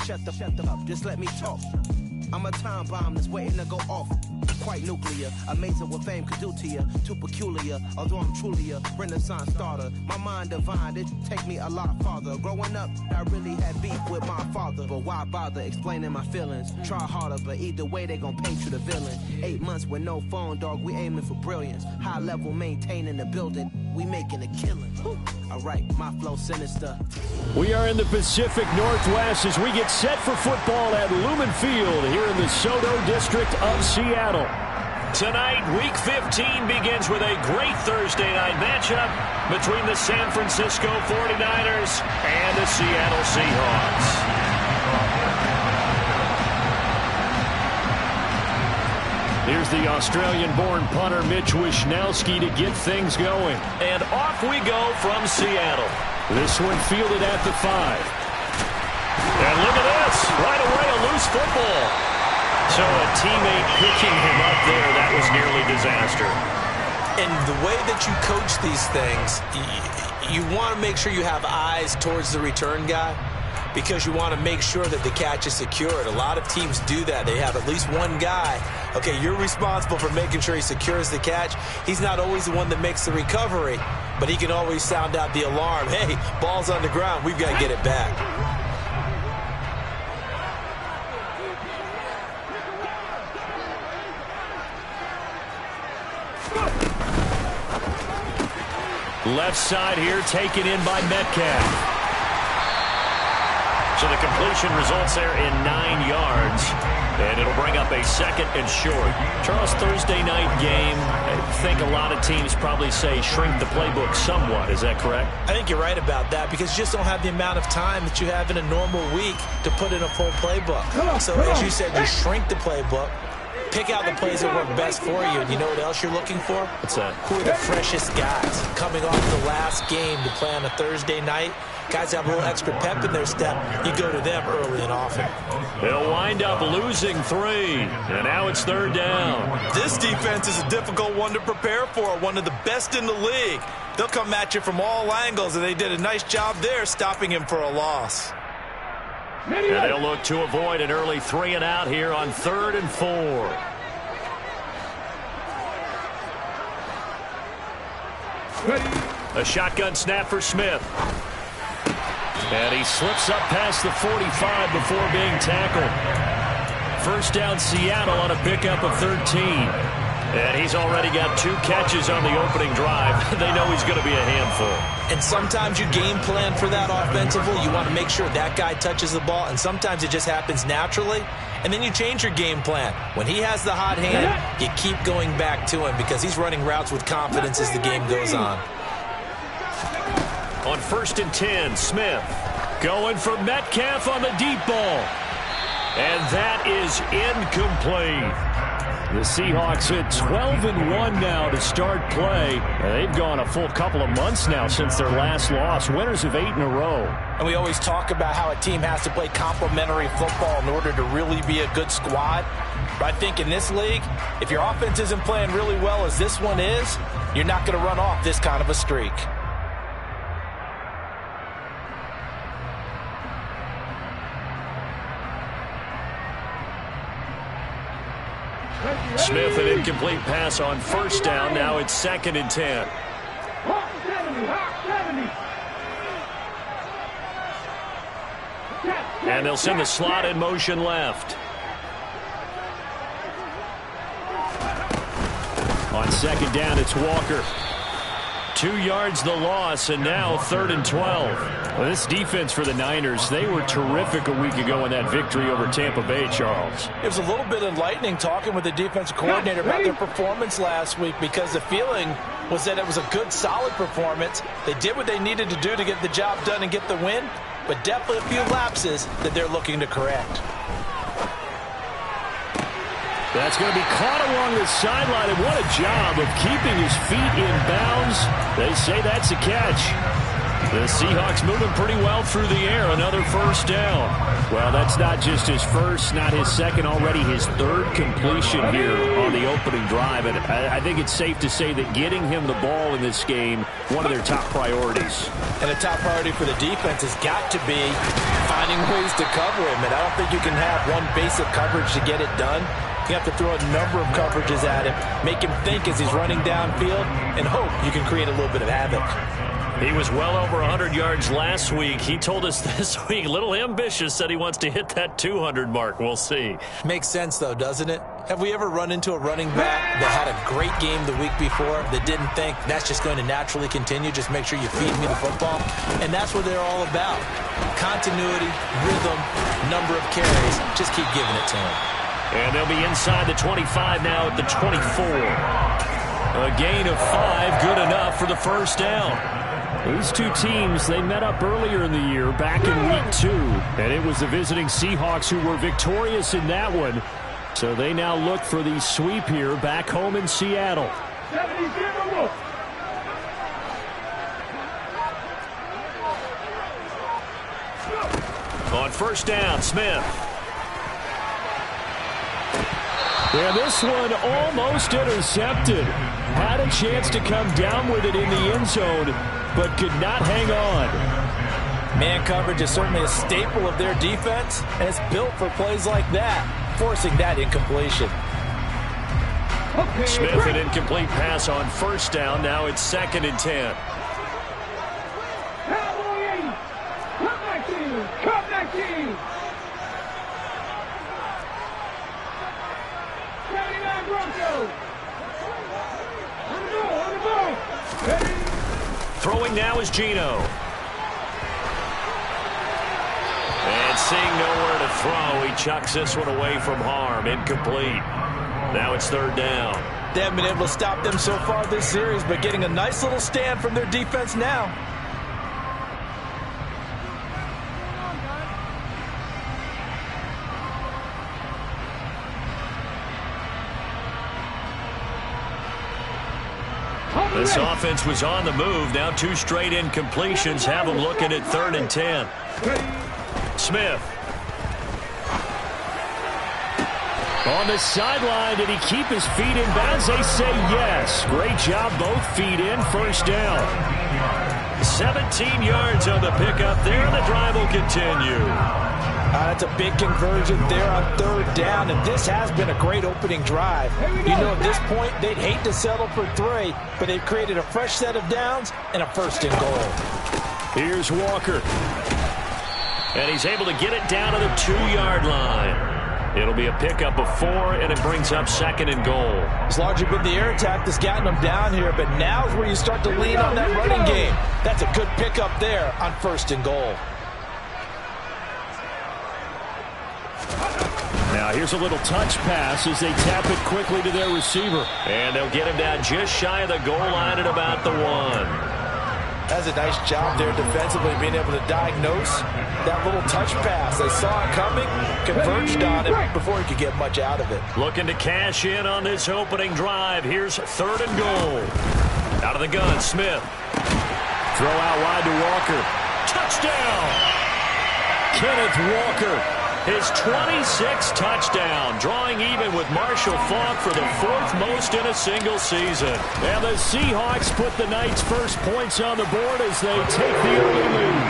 shut the up, just let me talk. I'm a time bomb that's waiting to go off. Quite nuclear, amazing what fame could do to you. Too peculiar, although I'm truly a renaissance starter. My mind divine, it take me a lot farther. Growing up, I really had beef with my father. But why bother explaining my feelings? Try harder, but either way they gon' paint you the villain. 8 months with no phone, dog, we aiming for brilliance. High level, maintaining the building, we making a killing. Alright, my flow sinister. We are in the Pacific Northwest as we get set for football at Lumen Field here in the Soto District of Seattle. Tonight, Week 15 begins with a great Thursday night matchup between the San Francisco 49ers and the Seattle Seahawks. Here's the Australian-born punter Mitch Wishnowsky to get things going. And off we go from Seattle. This one fielded at the 5. And look at this. Right away, a loose football. So a teammate picking him up there, that was nearly disaster. And the way that you coach these things, you want to make sure you have eyes towards the return guy, because you want to make sure that the catch is secured. A lot of teams do that. They have at least one guy. Okay, you're responsible for making sure he secures the catch. He's not always the one that makes the recovery, but he can always sound out the alarm. Hey, ball's on the ground. We've got to get it back. Left side here taken in by Metcalf. So the completion results there in 9 yards, and it'll bring up a 2nd and short. Charles, Thursday night game, I think a lot of teams probably say shrink the playbook somewhat. Is that correct? I think you're right about that, because you just don't have the amount of time that you have in a normal week to put in a full playbook. So as you said, you shrink the playbook, pick out the plays that work best for you, and you know what else you're looking for? What's that? Who are the freshest guys coming off the last game to play on a Thursday night? Guys have a little extra pep in their step. You go to them early and often. They'll wind up losing 3, and now it's 3rd down. This defense is a difficult one to prepare for, one of the best in the league. They'll come at you from all angles, and they did a nice job there stopping him for a loss. And they'll look to avoid an early 3 and out here on 3rd and 4. A shotgun snap for Smith. And he slips up past the 45 before being tackled. 1st down Seattle on a pickup of 13. And he's already got 2 catches on the opening drive. They know he's going to be a handful. And sometimes you game plan for that offensively. You want to make sure that guy touches the ball, and sometimes it just happens naturally. And then you change your game plan. When he has the hot hand, you keep going back to him because he's running routes with confidence as the game goes on. On 1st and 10, Smith going for Metcalf on the deep ball. And that is incomplete. The Seahawks at 12-1 now to start play. They've gone a full couple of months now since their last loss. Winners of 8 in a row. And we always talk about how a team has to play complementary football in order to really be a good squad. But I think in this league, if your offense isn't playing really well as this one is, you're not going to run off this kind of a streak. Smith, an incomplete pass on 1st down. Now it's 2nd and 10. And they'll send the slot in motion left. On 2nd down, it's Walker. 2 yards the loss, and now 3rd and 12. Well, this defense for the Niners, they were terrific a week ago in that victory over Tampa Bay, Charles. It was a little bit enlightening talking with the defensive coordinator about their performance last week, because the feeling was that it was a good, solid performance. They did what they needed to do to get the job done and get the win, but definitely a few lapses that they're looking to correct. That's going to be caught along the sideline, and what a job of keeping his feet in bounds. They say that's a catch. The Seahawks moving pretty well through the air. Another 1st down. Well, that's not just his first, not his second, already his third completion here on the opening drive. And I think it's safe to say that getting him the ball in this game, one of their top priorities. And a top priority for the defense has got to be finding ways to cover him. And I don't think you can have one basic coverage to get it done. You have to throw a number of coverages at him, make him think as he's running downfield, and hope you can create a little bit of havoc. He was well over 100 yards last week. He told us this week, a little ambitious, said he wants to hit that 200 mark. We'll see. Makes sense, though, doesn't it? Have we ever run into a running back that had a great game the week before that didn't think that's just going to naturally continue? Just make sure you feed me the football. And that's what they're all about. Continuity, rhythm, number of carries. Just keep giving it to him. And they'll be inside the 25 now at the 24. A gain of 5, good enough for the first down. These two teams, they met up earlier in the year, back in week 2. And it was the visiting Seahawks who were victorious in that one. So they now look for the sweep here back home in Seattle. On first down, Smith. Yeah, this one almost intercepted. Had a chance to come down with it in the end zone, but could not hang on. Man coverage is certainly a staple of their defense, and it's built for plays like that, forcing that incompletion. Smith, an incomplete pass on first down. Now it's 2nd and 10. Throwing now is Geno. And seeing nowhere to throw, he chucks this one away from harm. Incomplete. Now it's 3rd down. They haven't been able to stop them so far this series, but getting a nice little stand from their defense now. This offense was on the move. Now 2 straight incompletions have them looking at 3rd and 10. Smith. On the sideline, did he keep his feet in bounds? They say yes. Great job, both feet in. First down. 17 yards on the pickup there, and the drive will continue. That's a big conversion there on 3rd down, and this has been a great opening drive. You know, at this point, they'd hate to settle for 3, but they've created a fresh set of downs and a 1st and goal. Here's Walker. And he's able to get it down to the 2-yard line. It'll be a pickup of 4, and it brings up 2nd and goal. It's largely been the air attack that's gotten them down here, but now's where you start to lean on that running game. That's a good pickup there on 1st and goal. Now here's a little touch pass as they tap it quickly to their receiver. And they'll get him down just shy of the goal line at about the 1. That's a nice job there defensively, being able to diagnose that little touch pass. They saw it coming, converged on it before he could get much out of it. Looking to cash in on this opening drive. Here's 3rd and goal. Out of the gun, Smith. Throw out wide to Walker. Touchdown! Kenneth Walker. His 26th touchdown, drawing even with Marshall Faulk for the 4th most in a single season. And the Seahawks put the night's first points on the board as they take the early lead.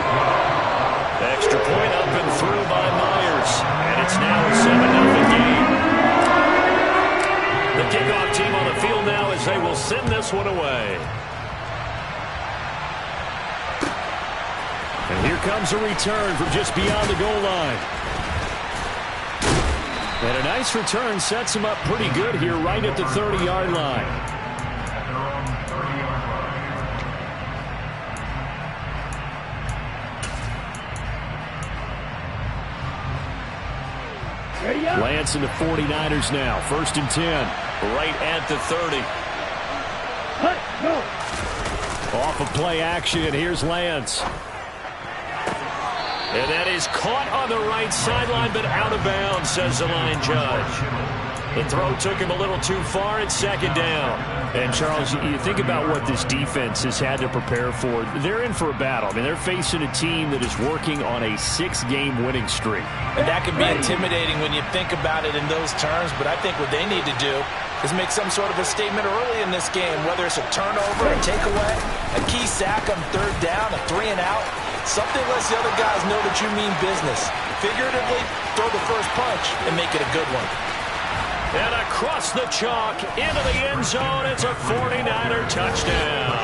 Extra point up and through by Myers. And it's now a 7-0 game. The kickoff team on the field now as they will send this one away. And here comes a return from just beyond the goal line. And a nice return sets him up pretty good here right at the 30-yard line. Lance and the 49ers now. 1st and 10. Right at the 30. Off of play action. Here's Lance. And that is caught on the right sideline, but out of bounds, says the line judge. The throw took him a little too far. It's second down. And, Charles, you think about what this defense has had to prepare for. They're in for a battle. I mean, they're facing a team that is working on a 6-game winning streak. And that can be intimidating when you think about it in those terms, but I think what they need to do is make some sort of a statement early in this game, whether it's a turnover, a takeaway, a key sack on third down, a 3-and-out. Something lets the other guys know that you mean business. Figuratively, throw the first punch and make it a good one. And across the chalk, into the end zone, it's a 49er touchdown.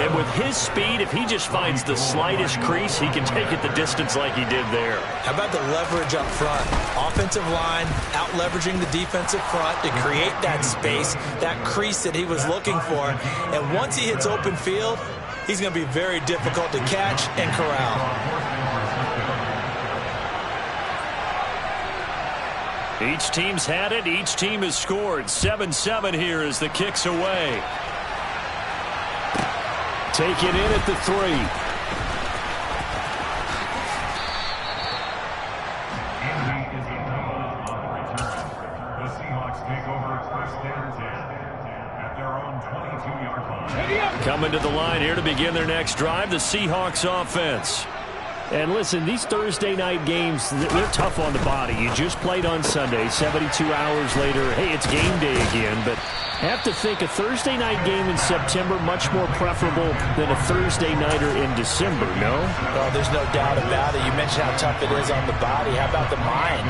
And with his speed, if he just finds the slightest crease, he can take it the distance like he did there. How about the leverage up front? Offensive line out-leveraging the defensive front to create that space, that crease that he was looking for. And once he hits open field, he's going to be very difficult to catch and corral. Each team's had it. Each team has scored. 7-7 here as the kick's away. Take it in at the 3. The Seahawks take over first and 10 at their own 22-yard line. Coming to the line here to begin their next drive, the Seahawks offense. And listen, these Thursday night games, they're tough on the body. You just played on Sunday, 72 hours later, hey, it's game day again. But I have to think a Thursday night game in September much more preferable than a Thursday nighter in December, no? Well, there's no doubt about it. You mentioned how tough it is on the body. How about the mind?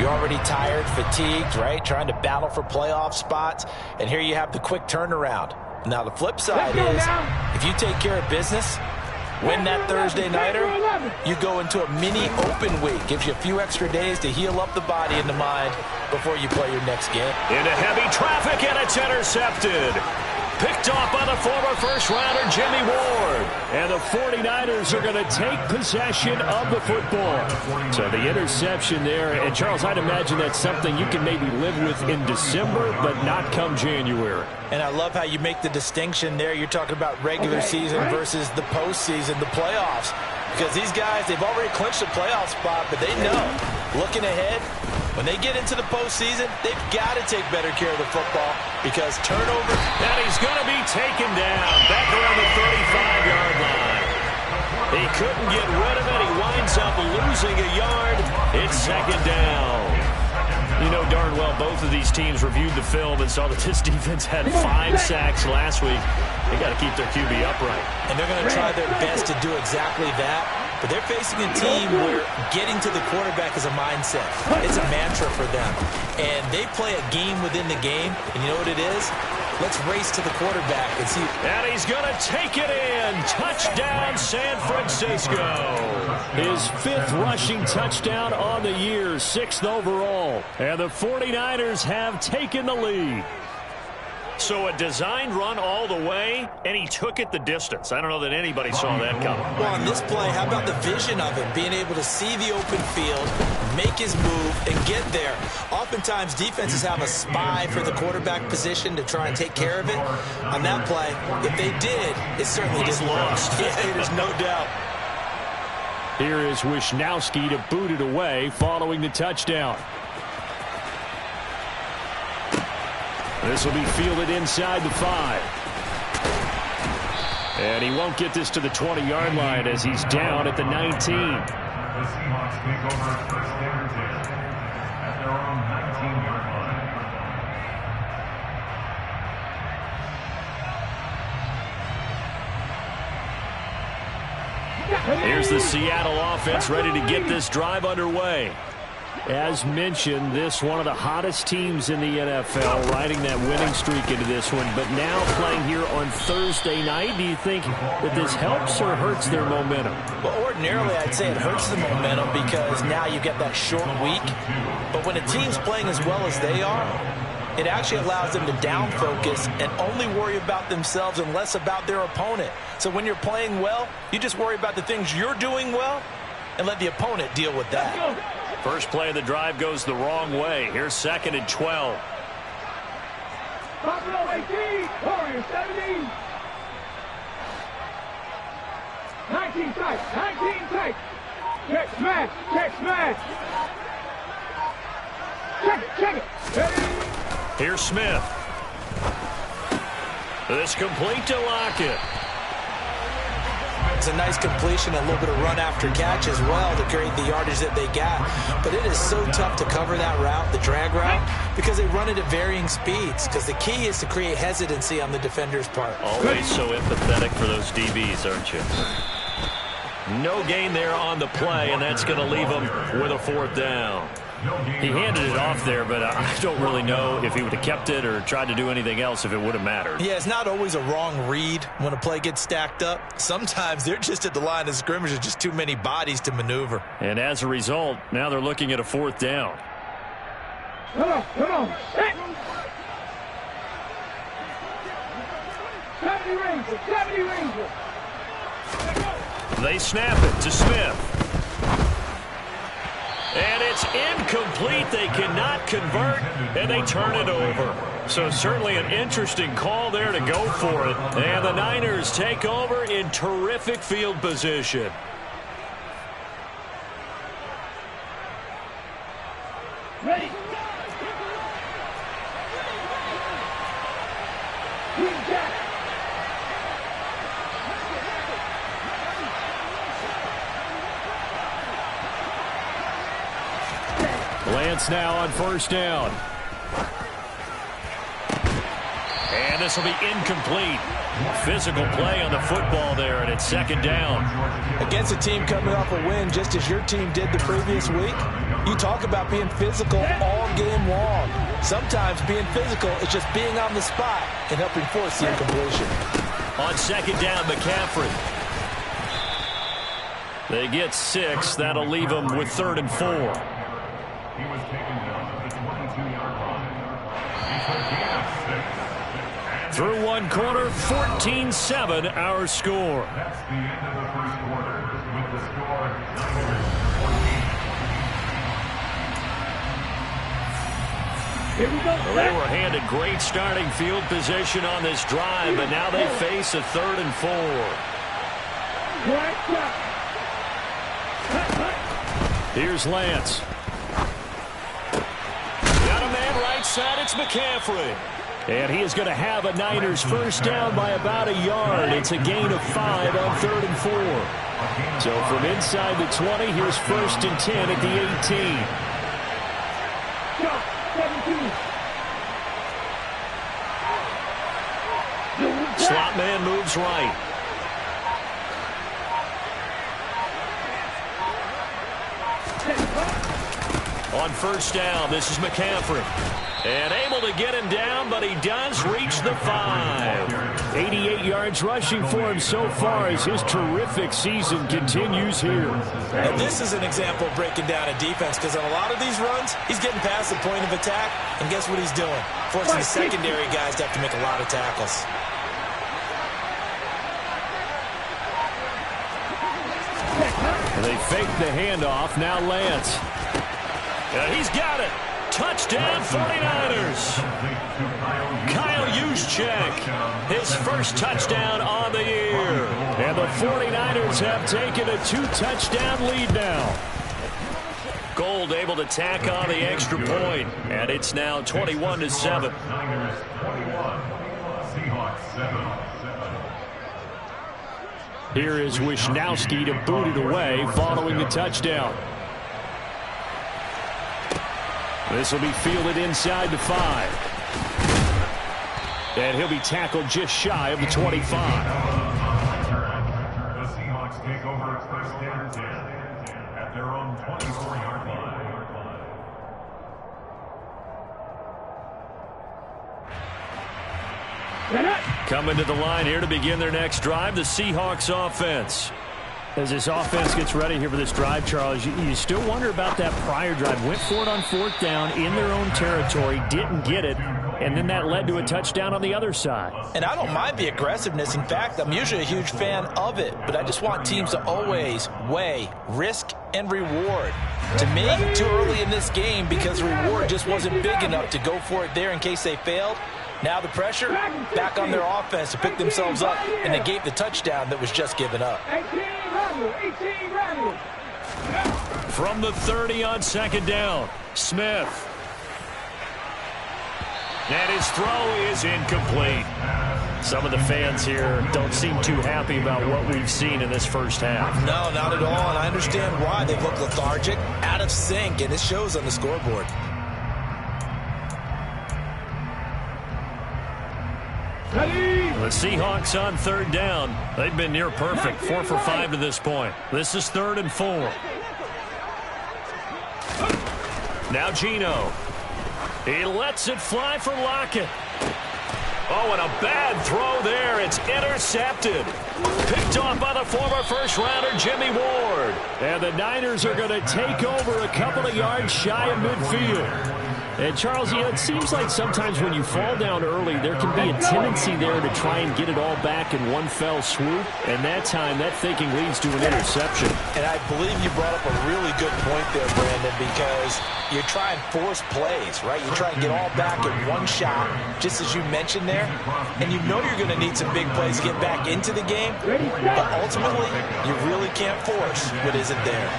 You're already tired, fatigued, right? Trying to battle for playoff spots. And here you have the quick turnaround. Now, the flip side is if you take care of business, win that Thursday nighter, you go into a mini open week. Gives you a few extra days to heal up the body and the mind before you play your next game. Into heavy traffic, and it's intercepted. Picked off by the former first-rounder Jimmy Ward. And the 49ers are going to take possession of the football. So the interception there. And, Charles, I'd imagine that's something you can maybe live with in December, but not come January. And I love how you make the distinction there. You're talking about regular season versus the postseason, the playoffs. Because these guys, they've already clinched a playoff spot, but they know, looking ahead, when they get into the postseason, they've got to take better care of the football because turnover. And he's going to be taken down back around the 35-yard line. He couldn't get rid of it. He winds up losing a yard. It's second down. You know darn well both of these teams reviewed the film and saw that this defense had 5 sacks last week. They got to keep their QB upright. And they're going to try their best to do exactly that. But they're facing a team where getting to the quarterback is a mindset. It's a mantra for them. And they play a game within the game. And you know what it is? Let's race to the quarterback and see. And he's going to take it in. Touchdown, San Francisco. His 5th rushing touchdown on the year, 6th overall. And the 49ers have taken the lead. So a designed run all the way, and he took it the distance. I don't know that anybody saw that coming. Well, on this play, how about the vision of him, being able to see the open field, make his move, and get there. Oftentimes, defenses have a spy for the quarterback position to try and take care of it. On that play, if they did, it certainly just lost. Yeah, there's no doubt. Here is Wisnowski to boot it away following the touchdown. This will be fielded inside the 5. And he won't get this to the 20-yard line as he's down at the 19. The Seahawks take over first and 10 at their own 19-yard line. Here's the Seattle offense ready to get this drive underway. As mentioned, this one of the hottest teams in the NFL, riding that winning streak into this one, but now playing here on Thursday night. Do you think that this helps or hurts their momentum? Well, ordinarily, I'd say it hurts the momentum because now you get that short week. But when a team's playing as well as they are, it actually allows them to down focus and only worry about themselves and less about their opponent. So when you're playing well, you just worry about the things you're doing well and let the opponent deal with that. First play of the drive goes the wrong way. Here's 2nd and 12. Buffalo 18, Warriors 17. 19 tight, 19 tight. Check smash, check smash. Check it, check it. Here's Smith. This complete to Lockett. It's a nice completion, a little bit of run after catch as well to create the yardage that they got. But it is so tough to cover that route, the drag route, because they run it at varying speeds. Because the key is to create hesitancy on the defender's part. Always so empathetic for those DBs, aren't you? No gain there on the play, and that's going to leave them with a 4th down. He handed it off there, but I don't really know if he would have kept it or tried to do anything else if it would have mattered. Yeah, it's not always a wrong read when a play gets stacked up. Sometimes they're just at the line of scrimmage. There's just too many bodies to maneuver. And as a result, now they're looking at a 4th down. Come on. 70 Rangers. They snap it to Smith. And it's incomplete. They cannot convert, and they turn it over. So certainly an interesting call there to go for it. And the Niners take over in terrific field position. Ready. Lance now on 1st down. And this will be incomplete. Physical play on the football there, and it's 2nd down. Against a team coming off a win, just as your team did the previous week, you talk about being physical all game long. Sometimes being physical is just being on the spot and helping force the incompletion. On 2nd down, McCaffrey. They get 6. That'll leave them with 3rd and 4. He was taken down at the 22-yard line. He's a gain of 6. Through 1 quarter, 14-7 our score. That's the end of the first quarter with the score Niners 14. Here we go. Well, they were handed great starting field position on this drive, but now they face a 3rd and 4. Here's Lance. Got a man right side. It's McCaffrey. And he is going to have a Niners 1st down by about a yard. It's a gain of 5 on 3rd and 4. So from inside the 20, here's 1st and 10 at the 18. Slot man moves right. On 1st down, this is McCaffrey. And able to get him down, but he does reach the 5. 88 yards rushing for him so far as his terrific season continues here. And this is an example of breaking down a defense, because on a lot of these runs, he's getting past the point of attack, and guess what he's doing? Forcing the secondary guys to have to make a lot of tackles. They fake the handoff. Now Lance. He's got it. Touchdown 49ers. Kyle Juszczyk, his first touchdown on the year. And the 49ers have taken a 2-touchdown lead now. Gold able to tack on the extra point. And it's now 21-7. Niners 21, Seahawks 7. Here is Wisnowski to boot it away following the touchdown. This will be fielded inside the 5. And he'll be tackled just shy of the 25. The Seahawks take over 1st and 10 at their own 24-yard line. Coming to the line here to begin their next drive, the Seahawks offense. As this offense gets ready here for this drive, Charles, you still wonder about that prior drive. Went for it on 4th down in their own territory, didn't get it, and then that led to a touchdown on the other side. And I don't mind the aggressiveness. In fact, I'm usually a huge fan of it, but I just want teams to always weigh risk and reward. To me, too early in this game because the reward just wasn't big enough to go for it there in case they failed. Now the pressure back on their offense to pick themselves up and negate the touchdown that was just given up. 18 run. From the 30 on 2nd down, Smith. And his throw is incomplete. Some of the fans here don't seem too happy about what we've seen in this first half. No, not at all, and I understand why. They look lethargic, out of sync, and it shows on the scoreboard. The Seahawks on third down. They've been near perfect, 4 for 5 to this point. This is 3rd and 4. Now Geno. He lets it fly for Lockett. Oh, and a bad throw there. It's intercepted. Picked off by the former first-rounder Jimmy Ward. And the Niners are going to take over a couple of yards shy of midfield. And, Charles, it seems like sometimes when you fall down early, there can be a tendency there to try and get it all back in one fell swoop. And that time, that thinking leads to an interception. And I believe you brought up a really good point there, Brandon, because you try and force plays, right? You try and get all back in one shot, just as you mentioned there. And you know you're going to need some big plays to get back into the game. But ultimately, you really can't force what isn't there.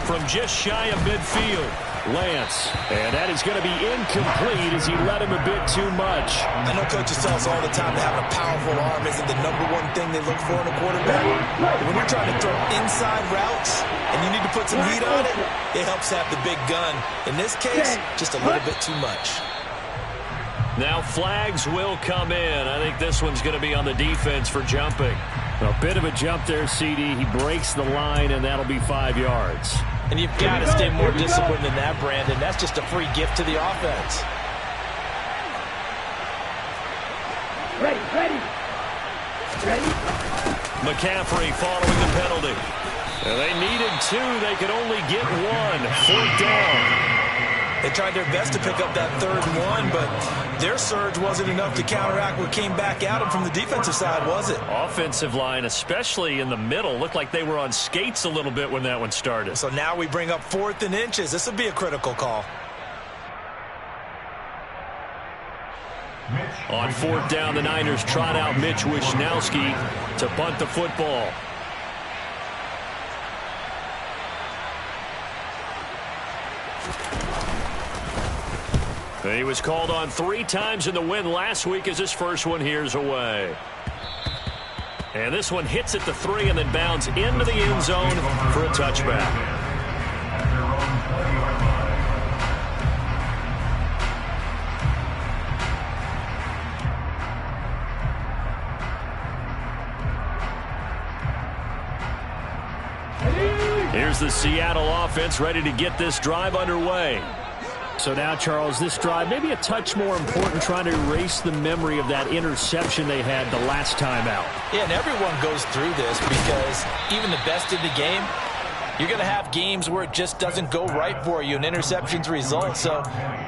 From just shy of midfield, Lance. And that is going to be incomplete as he led him a bit too much. I know coaches tell us all the time that having a powerful arm isn't the #1 thing they look for in a quarterback. But when you're trying to throw inside routes and you need to put some heat on it, it helps have the big gun. In this case, just a little bit too much. Now flags will come in. I think this one's going to be on the defense for jumping. A bit of a jump there, CD. He breaks the line, and that'll be 5 yards. And you've got to stay more disciplined than that, Brandon. That's just a free gift to the offense. Ready. McCaffrey following the penalty. And they needed 2. They could only get 1. 4th down. They tried their best to pick up that 3rd and 1, but their surge wasn't enough to counteract what came back at them from the defensive side, was it? Offensive line, especially in the middle, looked like they were on skates a little bit when that one started. So now we bring up 4th and inches. This will be a critical call. On 4th down, the Niners trot out Mitch Wishnowski to punt the football. He was called on 3 times in the win last week as his first one here's away. And this one hits at the 3 and then bounds into the end zone for a touchback. Here's the Seattle offense ready to get this drive underway. So now, Charles, this drive maybe a touch more important, trying to erase the memory of that interception they had the last time out. Yeah, and everyone goes through this because even the best in the game, you're going to have games where it just doesn't go right for you and interceptions result. So,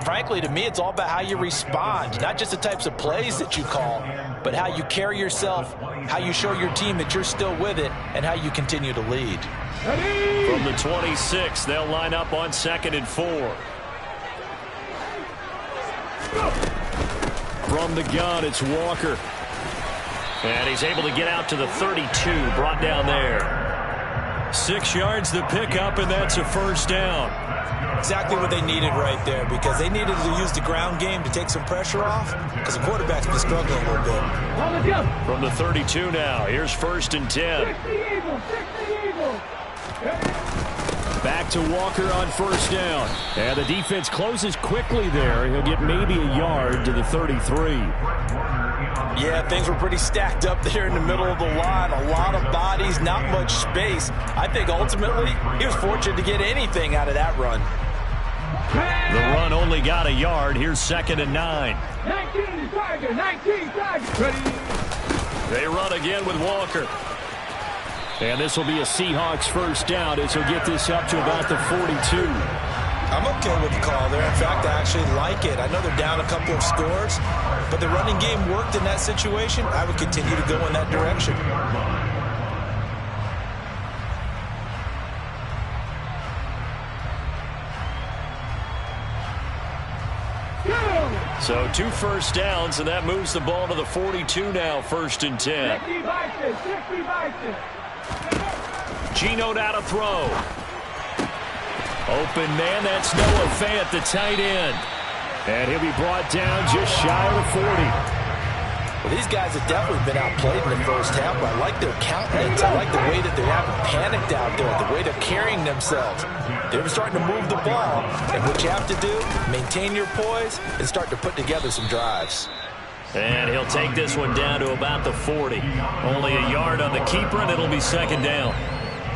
frankly, to me, it's all about how you respond, not just the types of plays that you call, but how you carry yourself, how you show your team that you're still with it, and how you continue to lead. From the 26, they'll line up on 2nd and 4. From the gun, it's Walker. And he's able to get out to the 32, brought down there. 6 yards the pickup, and that's a 1st down. Exactly what they needed right there, because they needed to use the ground game to take some pressure off, because the quarterback's been struggling a little bit. From the 32 now, here's 1st and 10. Back to Walker on 1st down. And the defense closes quickly there. He'll get maybe a yard to the 33. Yeah, things were pretty stacked up there in the middle of the line. A lot of bodies, not much space. I think ultimately he was fortunate to get anything out of that run. The run only got a yard. Here's 2nd and 9. 19 Tiger. Ready. They run again with Walker. And this will be a Seahawks 1st down as he'll get this up to about the 42. I'm okay with the call there. In fact, I actually like it. I know they're down a couple of scores, but the running game worked in that situation. I would continue to go in that direction. So 2 1st downs, and that moves the ball to the 42 now, 1st and 10. Geno now to throw. Open man, that's Noah Fant, the tight end. And he'll be brought down just shy of the 40. Well, these guys have definitely been outplayed in the first half, but I like their countenance. I like the way that they haven't panicked out there, the way they're carrying themselves. They're starting to move the ball, and what you have to do, maintain your poise and start to put together some drives. And he'll take this one down to about the 40. Only a yard on the keeper, and it'll be second down.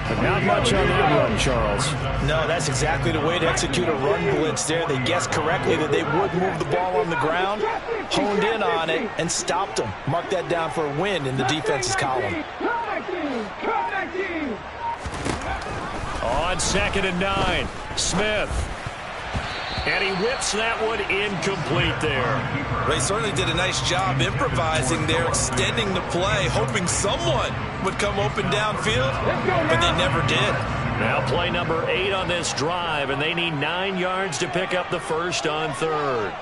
But not much on the run, Charles. No, that's exactly the way to execute a run blitz there. They guessed correctly that they would move the ball on the ground, honed in on it, and stopped them. Mark that down for a win in the defense's column. On 2nd and 9, Smith. And he whips that one incomplete there. They certainly did a nice job improvising there, extending the play, hoping someone would come open downfield, but they never did. Now play number 8 on this drive, and they need 9 yards to pick up the first on 3rd.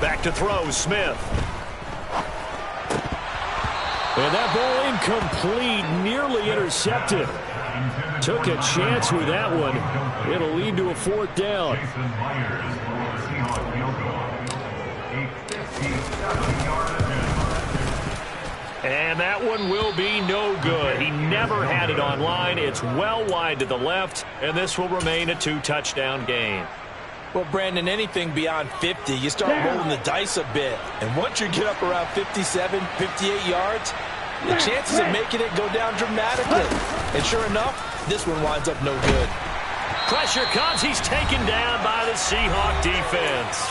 Back to throw, Smith. And that ball incomplete, nearly intercepted. Took a chance with that one. It'll lead to a 4th down. And that one will be no good. He never had it on line. It's well wide to the left, and this will remain a 2-touchdown game. Well, Brandon, anything beyond 50, you start rolling the dice a bit. And once you get up around 57, 58 yards, the chances of making it go down dramatically. And sure enough, this one winds up no good. Pressure comes. He's taken down by the Seahawks defense.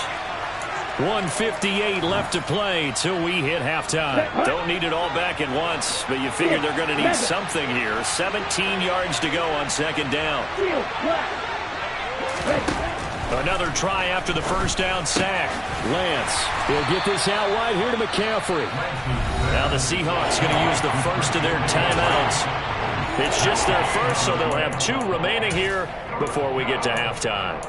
1:58 left to play till we hit halftime. Don't need it all back at once, but you figure they're going to need something here. 17 yards to go on 2nd down. Another try after the first down sack. Lance, he'll get this out wide here to McCaffrey. Now the Seahawks going to use the first of their timeouts. It's just their first, so they'll have 2 remaining here before we get to halftime.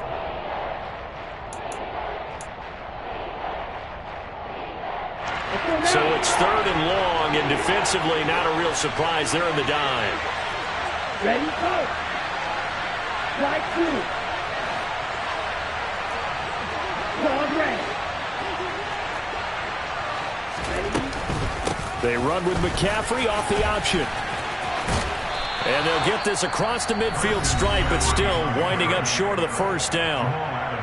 So it's 3rd and long, and defensively not a real surprise. They're in the dime. Ready, go. Right through. They run with McCaffrey off the option. And they'll get this across the midfield stripe, but still winding up short of the first down.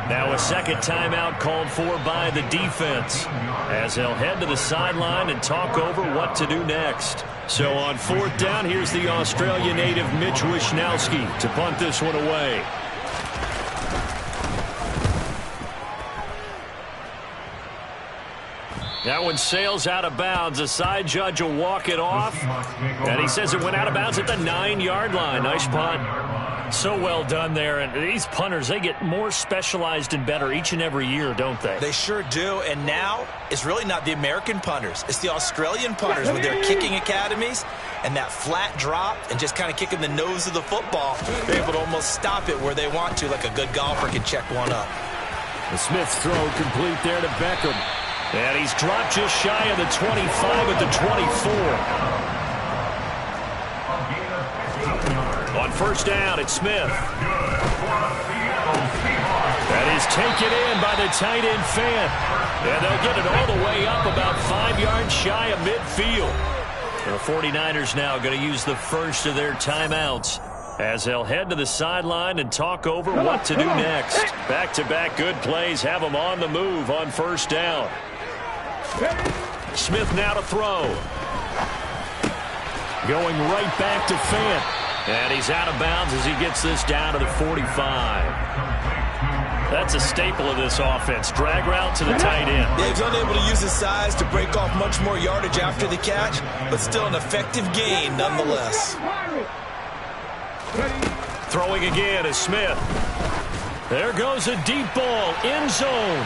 Now a second timeout called for by the defense, as they'll head to the sideline and talk over what to do next. So on 4th down, here's the Australian native Mitch Wishnowsky to punt this one away. That one sails out of bounds. The side judge will walk it off. And he says it went out of bounds at the 9-yard line. Nice punt. So well done there. And these punters, they get more specialized and better each and every year, don't they? They sure do. And now it's really not the American punters. It's the Australian punters with their kicking academies and that flat drop and just kind of kicking the nose of the football. They're able to almost stop it where they want to, like a good golfer can check one up. The Smith's throw complete there to Beckham. And he's dropped just shy of the 25 at the 24. On 1st down, it's Smith. That is taken in by the tight end Fant. And they'll get it all the way up about 5 yards shy of midfield. The 49ers now going to use the first of their timeouts, as they'll head to the sideline and talk over what to do next. Back-to-back good plays have them on the move on 1st down. Smith now to throw. Going right back to Fant. And he's out of bounds as he gets this down to the 45. That's a staple of this offense. Drag route to the tight end. Yeah, he's unable to use his size to break off much more yardage after the catch, but still an effective gain nonetheless. Throwing again is Smith. There goes a deep ball, end zone.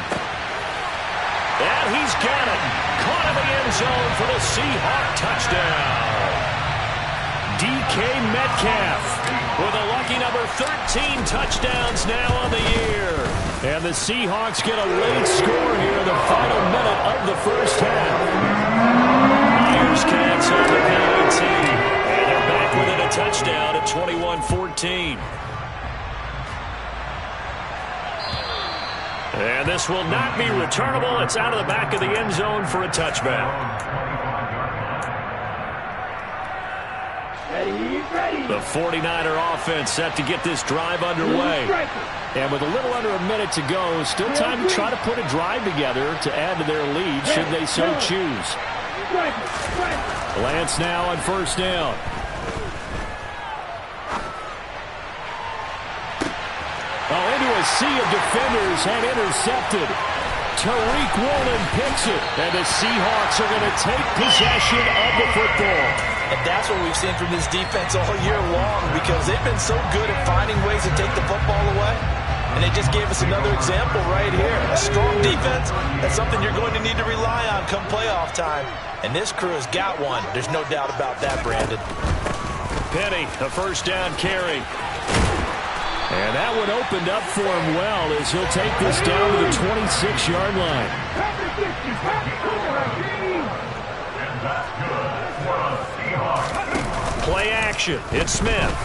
And he's got it. Caught in the end zone for the Seahawks touchdown. DK Metcalf with a lucky number 13 touchdowns now on the year. And the Seahawks get a late score here in the final minute of the first half. Myers Cats on the PAT. And they're back within a touchdown at 21-14. And this will not be returnable. It's out of the back of the end zone for a touchback. The 49er offense set to get this drive underway. And with a little under a minute to go, still time to try to put a drive together to add to their lead should they so choose. Lance now on first down. Oh, into a sea of defenders and intercepted. Tariq Woolen picks it, and the Seahawks are going to take possession of the football. And that's what we've seen from this defense all year long, because they've been so good at finding ways to take the football away. And they just gave us another example right here. A strong defense, that's something you're going to need to rely on come playoff time. And this crew has got one. There's no doubt about that, Brandon. Penny, a first down carry. And that one opened up for him well as he'll take this down to the 26-yard line. Play action. It's Smith.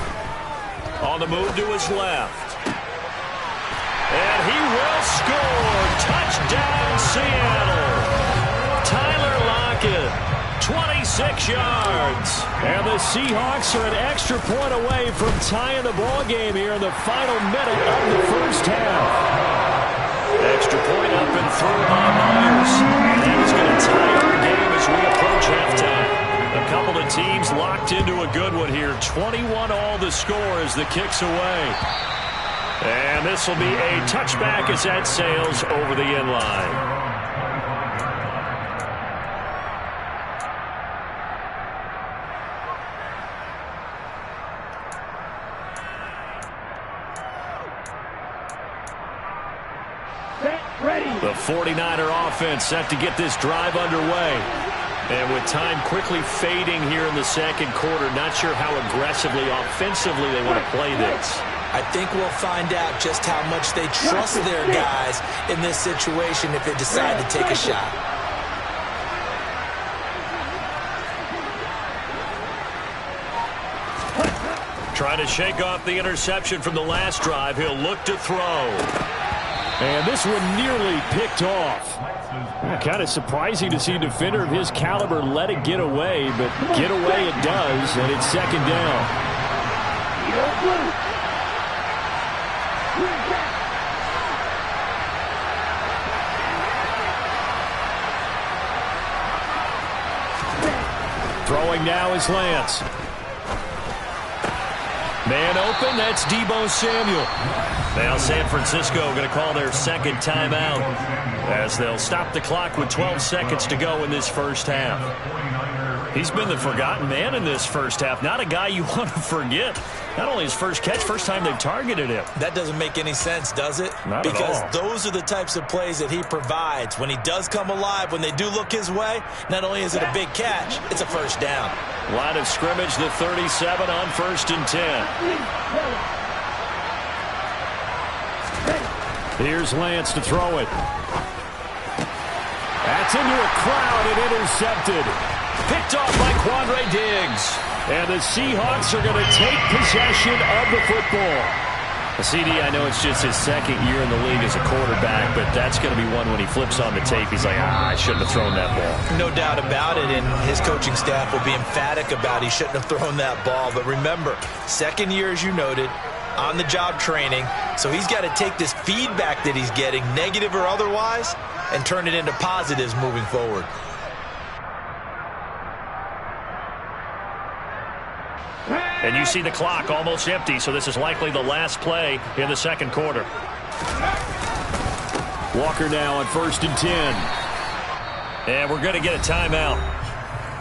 On the move to his left. And he will score. Touchdown, Seattle. Tyler Lockett. 26 yards. And the Seahawks are an extra point away from tying the ball game here in the final minute of the first half. Extra point up and through by Myers. And that is going to tie our game as we approach halftime. A couple of teams locked into a good one here. 21 all the score as the kick's away. And this will be a touchback as that sails over the end line. The 49er offense set to get this drive underway. And with time quickly fading here in the second quarter, not sure how aggressively, offensively they want to play this. I think we'll find out just how much they trust their guys in this situation if they decide to take a shot. Trying to shake off the interception from the last drive. He'll look to throw. And this one nearly picked off. Kind of surprising to see a defender of his caliber let it get away, but get away it does, and it's second down. Throwing now is Lance. Man open, that's Deebo Samuel. Now San Francisco going to call their second timeout as they'll stop the clock with 12 seconds to go in this first half. He's been the forgotten man in this first half. Not a guy you want to forget. Not only his first catch, first time they've targeted him. That doesn't make any sense, does it? Not at all. Because those are the types of plays that he provides. When he does come alive, when they do look his way, not only is it a big catch, it's a first down. Line of scrimmage, the 37 on 1st and 10. Here's Lance to throw it. That's into a crowd and intercepted. Picked off by Quandre Diggs. And the Seahawks are going to take possession of the football. CD, I know it's just his second year in the league as a quarterback, but that's going to be one when he flips on the tape. He's like, I shouldn't have thrown that ball. No doubt about it, and his coaching staff will be emphatic about he shouldn't have thrown that ball. But remember, second year, as you noted, on-the-job training. So he's got to take this feedback that he's getting, negative or otherwise, and turn it into positives moving forward. And you see the clock almost empty, so this is likely the last play in the second quarter. Walker now on 1st and 10. And we're going to get a timeout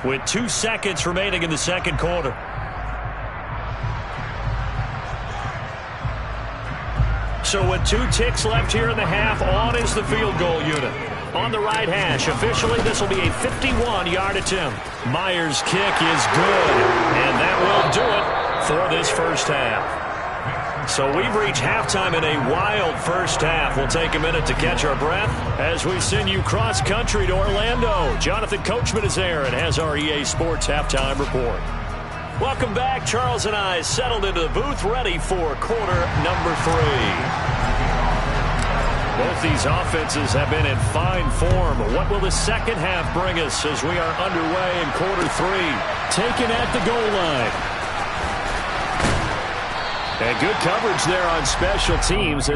with 2 seconds remaining in the second quarter. So with 2 ticks left here in the half, on is the field goal unit. on the right hash. Officially, this will be a 51-yard attempt. Myers' kick is good, and that will do it for this first half. So we've reached halftime in a wild first half. We'll take a minute to catch our breath as we send you cross-country to Orlando. Jonathan Coachman is there and has our EA Sports halftime report. Welcome back. Charles and I settled into the booth, ready for quarter number 3. Both these offenses have been in fine form. What will the second half bring us as we are underway in quarter 3? Taken at the goal line. And good coverage there on special teams.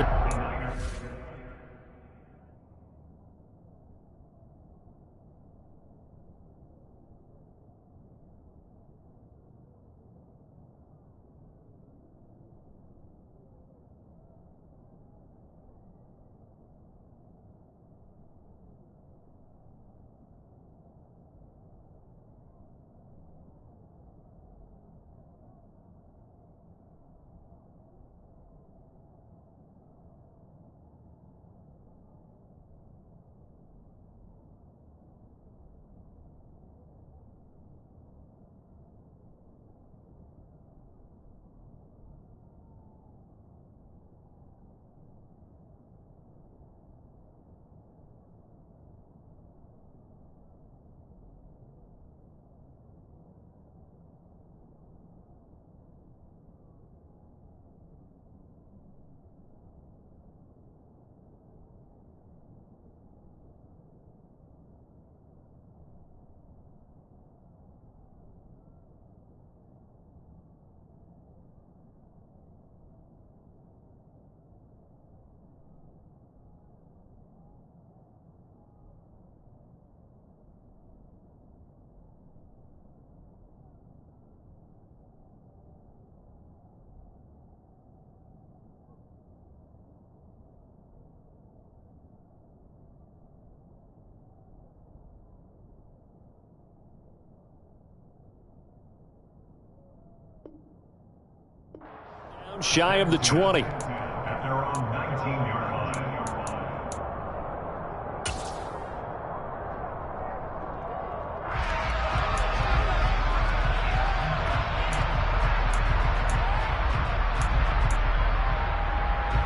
Shy of the 20. At their own 19-yard line.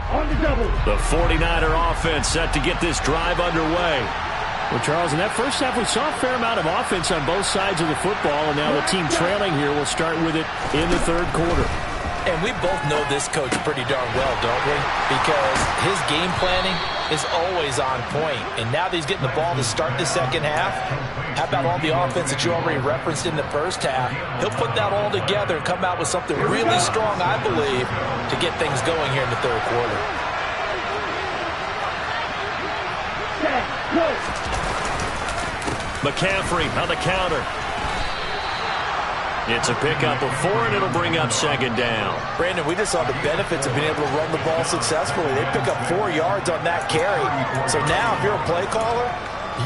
On the double. The 49er offense set to get this drive underway. Well, Charles, in that first half, we saw a fair amount of offense on both sides of the football, and now the team trailing here will start with it in the third quarter. And we both know this coach pretty darn well, don't we? Because his game planning is always on point. And now that he's getting the ball to start the second half, how about all the offense that you already referenced in the first half? He'll put that all together and come out with something really strong, I believe, to get things going here in the third quarter. McCaffrey on the counter. It's a pickup of 4, and it'll bring up second down. Brandon, we just saw the benefits of being able to run the ball successfully. They pick up 4 yards on that carry. So now, if you're a play caller,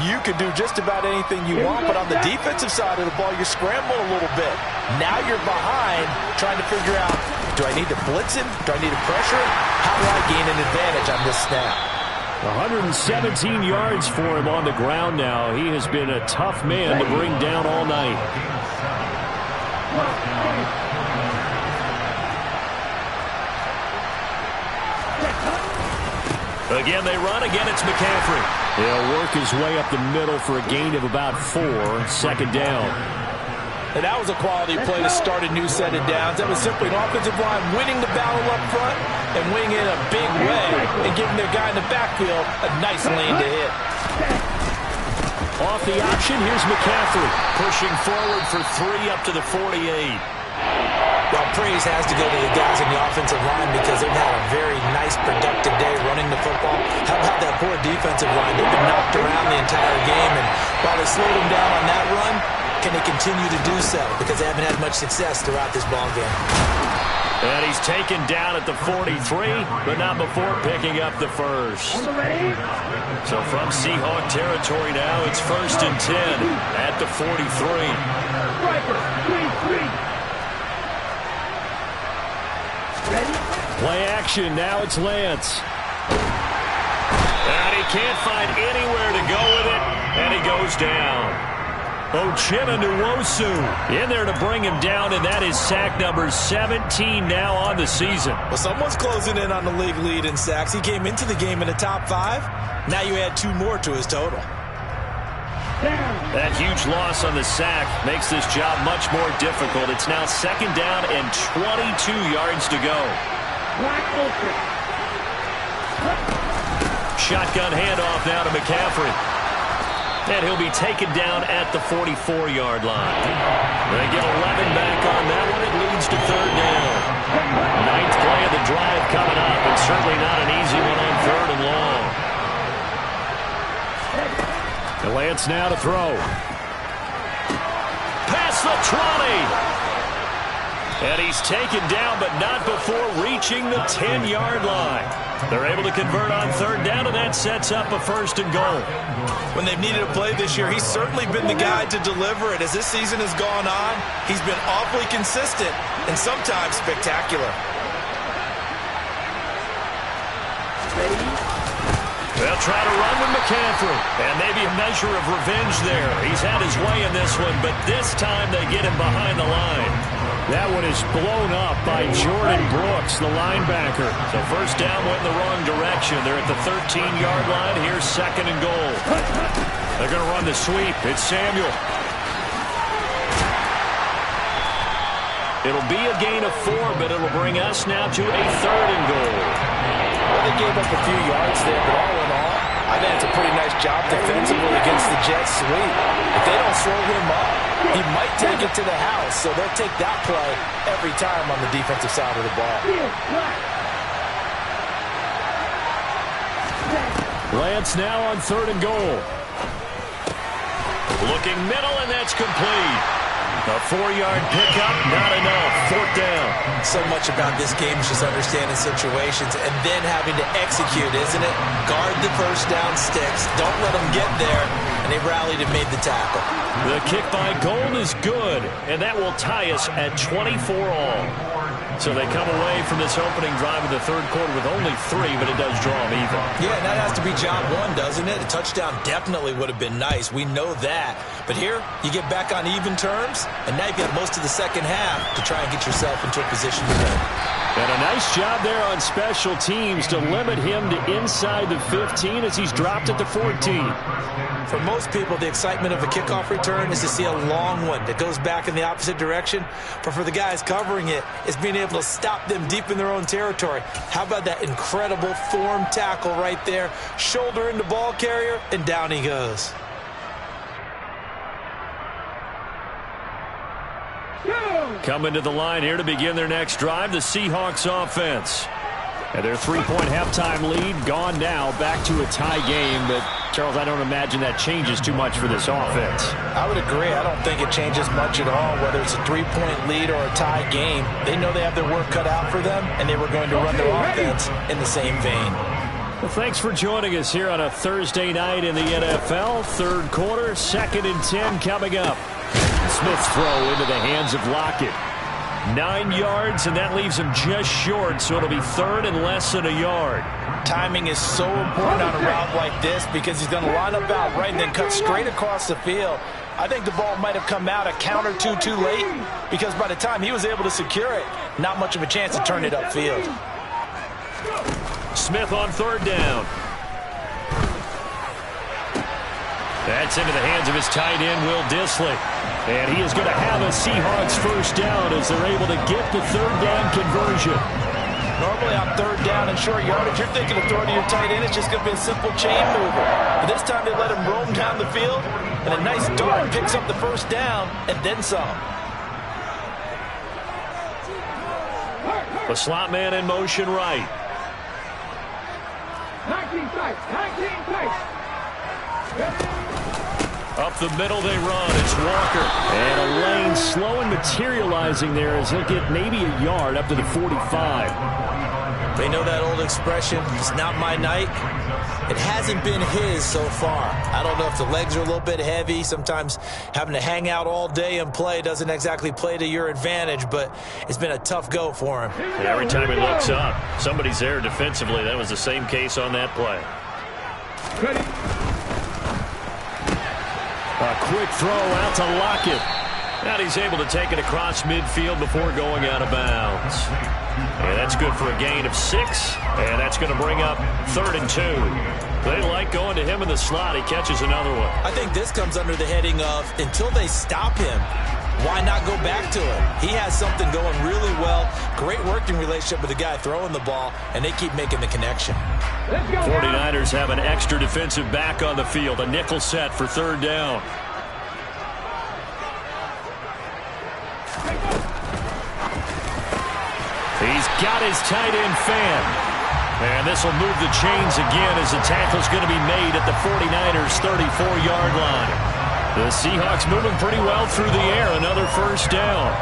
you can do just about anything you want. But on the defensive side of the ball, you're scrambling a little bit. Now you're behind, trying to figure out, do I need to blitz him? Do I need to pressure him? How do I gain an advantage on this snap? 117 yards for him on the ground now. He has been a tough man to bring down all night. Again, they run. Again, it's McCaffrey. He'll work his way up the middle for a gain of about 4. Second down. And that was a quality play to start a new set of downs. That was simply an offensive line winning the battle up front and winning in a big way and giving their guy in the backfield a nice lane to hit. Off the option, here's McCaffrey pushing forward for 3 up to the 48. Well, praise has to go to the guys in the offensive line because they've had a very nice, productive day running the football. How about that poor defensive line? They've been knocked around the entire game, and while they slowed them down on that run, can they continue to do so? Because they haven't had much success throughout this ball game. And he's taken down at the 43, but not before picking up the first. So from Seahawk territory now, it's 1st and 10 at the 43. Play action, now it's Lance. And he can't find anywhere to go with it, and he goes down. Uchenna Nwosu in there to bring him down, and that is sack number 17 now on the season. Well, someone's closing in on the league lead in sacks. He came into the game in the top 5. Now you add 2 more to his total. That huge loss on the sack makes this job much more difficult. It's now 2nd down and 22 yards to go. Shotgun handoff now to McCaffrey. And he'll be taken down at the 44-yard line. They get 11 back on that one. It leads to 3rd down. 9th play of the drive coming up, and certainly not an easy one on 3rd and long. Lance now to throw. Past the 20. And he's taken down, but not before reaching the 10-yard line. They're able to convert on 3rd down, and that sets up a 1st and goal. When they've needed a play this year, he's certainly been the guy to deliver it. As this season has gone on, he's been awfully consistent and sometimes spectacular. They'll try to run with McCaffrey, and maybe a measure of revenge there. He's had his way in this one, but this time they get him behind the line. That one is blown up by Jordan Brooks, the linebacker. So 1st down went in the wrong direction. They're at the 13-yard line. Here's 2nd and goal. They're going to run the sweep. It's Samuel. It'll be a gain of 4, but it'll bring us now to a 3rd and goal. Well, they gave up a few yards there, but all in all, I think it's a pretty nice job defensively against the Jets sweep. If they don't slow him up, he might take it to the house, so they'll take that play every time on the defensive side of the ball. Lance now on 3rd and goal. Looking middle, and that's complete. A 4-yard pickup, not enough. 4th down. So much about this game is just understanding situations and then having to execute, isn't it? Guard the 1st down sticks. Don't let them get there. And they rallied and made the tackle. The kick by Gold is good, and that will tie us at 24 all. So they come away from this opening drive in the 3rd quarter with only 3, but it does draw them even. Yeah, and that has to be job 1, doesn't it? A touchdown definitely would have been nice. We know that. But here, you get back on even terms, and now you've got most of the 2nd half to try and get yourself into a position to win. And a nice job there on special teams to limit him to inside the 15 as he's dropped at the 14. For most people, the excitement of a kickoff return is to see a long one that goes back in the opposite direction. But for the guys covering it, it's being able to stop them deep in their own territory. How about that incredible form tackle right there? Shoulder into ball carrier, and down he goes. Coming to the line here to begin their next drive, the Seahawks offense. And their 3-point halftime lead gone now, back to a tie game. But, Charles, I don't imagine that changes too much for this offense. I would agree. I don't think it changes much at all, whether it's a 3-point lead or a tie game. They know they have their work cut out for them, and they were going to run their offense in the same vein. Well, thanks for joining us here on a Thursday night in the NFL. 3rd quarter, 2nd and 10 coming up. Smith's throw into the hands of Lockett. 9 yards, and that leaves him just short, so it'll be 3rd and less than a yard. Timing is so important on a route like this because he's going to line up out right and then cut straight across the field. I think the ball might have come out a count or two too late because by the time he was able to secure it, not much of a chance to turn it upfield. Smith on 3rd down. That's into the hands of his tight end, Will Dissly. And he is going to have a Seahawks 1st down as they're able to get the 3rd down conversion. Normally on 3rd down and short yardage, you're thinking of throwing to your tight end. It's just going to be a simple chain mover. But this time they let him roam down the field, and a nice dart picks up the 1st down and then some. The slot man in motion right. 19 tight. Up the middle they run. It's Walker. And a lane slow and materializing there as he'll get maybe a yard up to the 45. They know that old expression, it's not my night. It hasn't been his so far. I don't know if the legs are a little bit heavy. Sometimes having to hang out all day and play doesn't exactly play to your advantage, but it's been a tough go for him. And every time he looks up, somebody's there defensively. That was the same case on that play. Ready. A quick throw out to Lockett. And he's able to take it across midfield before going out of bounds. And that's good for a gain of 6. And that's going to bring up 3rd and 2. They like going to him in the slot. He catches another one. I think this comes under the heading of until they stop him, why not go back to him? He has something going really well. Great working relationship with the guy throwing the ball, and they keep making the connection. 49ers have an extra defensive back on the field. A nickel set for 3rd down. He's got his tight end fan. And this will move the chains again as the tackle's going to be made at the 49ers' 34-yard line. The Seahawks moving pretty well through the air. Another 1st down.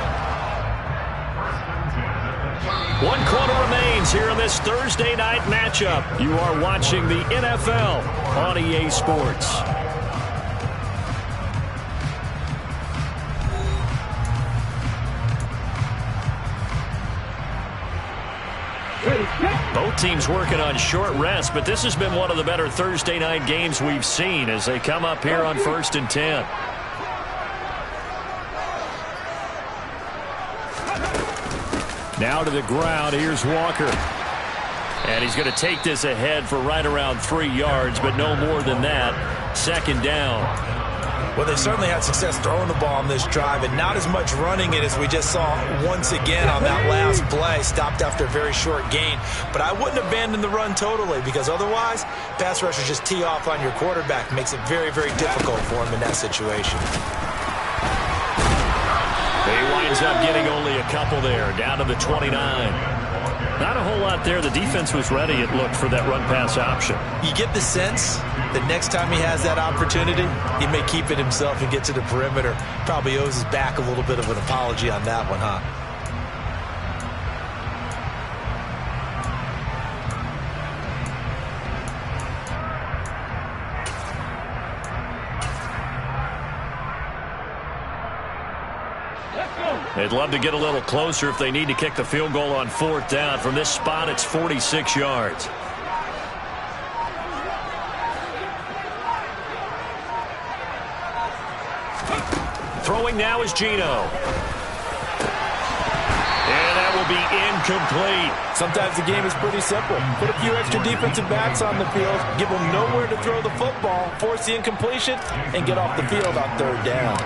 1 quarter remains here in this Thursday night matchup. You are watching the NFL on EA Sports. Both teams working on short rest, but this has been one of the better Thursday night games we've seen as they come up here on 1st and 10. Now to the ground. Here's Walker. And he's going to take this ahead for right around 3 yards, but no more than that. 2nd down. Well, they certainly had success throwing the ball on this drive and not as much running it as we just saw once again on that last play. Stopped after a very short gain. But I wouldn't abandon the run totally because otherwise, pass rushers just tee off on your quarterback. Makes it very, very difficult for him in that situation. He winds up getting only a couple there, down to the 29. Not a whole lot there. The defense was ready, it looked, for that run-pass option. You get the sense that next time he has that opportunity, he may keep it himself and get to the perimeter. Probably owes his back a little bit of an apology on that one, huh? They'd love to get a little closer if they need to kick the field goal on 4th down. From this spot, it's 46 yards. Throwing now is Geno. And that will be incomplete. Sometimes the game is pretty simple. Put a few extra defensive backs on the field, give them nowhere to throw the football, force the incompletion, and get off the field on 3rd down.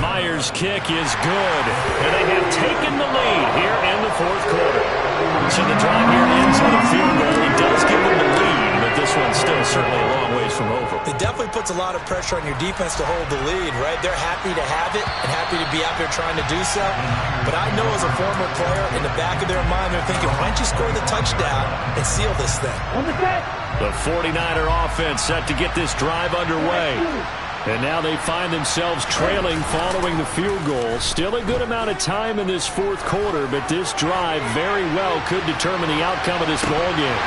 Myers' kick is good, and they have taken the lead here in the 4th quarter. So the drive here ends with a field goal. He does give them the lead, but this one's still certainly a long ways from over. It definitely puts a lot of pressure on your defense to hold the lead, right? They're happy to have it and happy to be out there trying to do so. But I know as a former player, in the back of their mind, they're thinking, why don't you score the touchdown and seal this thing? The 49er offense set to get this drive underway. And now they find themselves trailing following the field goal. Still a good amount of time in this 4th quarter, but this drive very well could determine the outcome of this ball game.